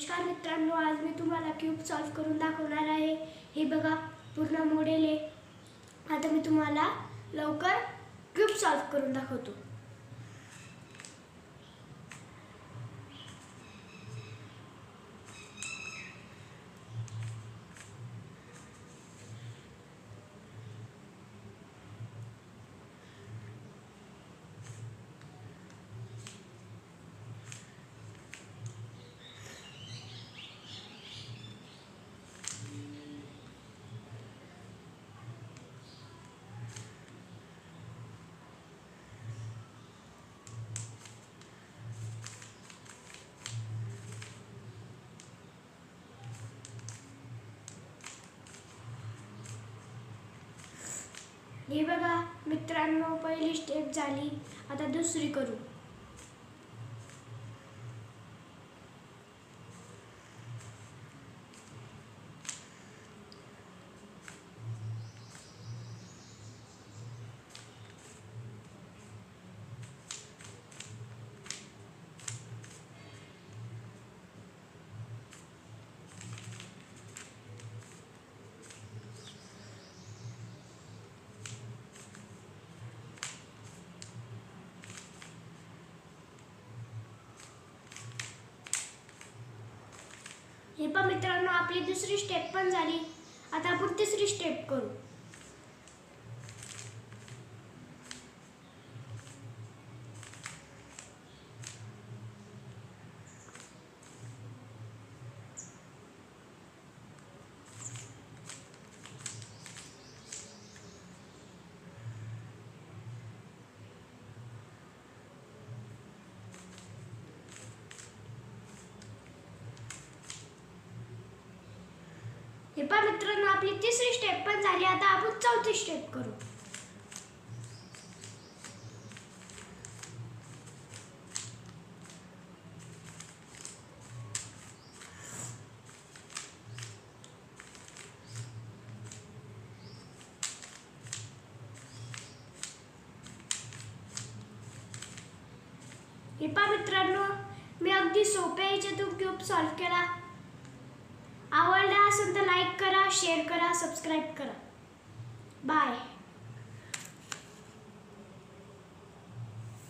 नमस्कार मित्रांनो, आज मी तुम्हाला क्यूब सॉल्व करून दाखवणार आहे। हे बघा पूर्ण मॉडेल आहे। आता मी तुम्हाला लवकर क्यूब सॉल्व करून दाखवतो। हे बघा मित्रांनो, पहिली स्टेप झाली। आता दुसरी करू। हे पहा मित्रांनो, आपली दुसरी स्टेप पण झाली। आता आपण तिसरी स्टेप करू। हे पहा मित्रांनो, आपली तिसरी स्टेप पण झाली। आता आपण चौथी स्टेप करू। हे पहा मित्रांनो, मी अगदी सोप्या ह्याच्यातून क्यूब सॉल्व केला। आवडला असेल तर लाईक करा, शेअर करा, सबस्क्राईब करा। बाय।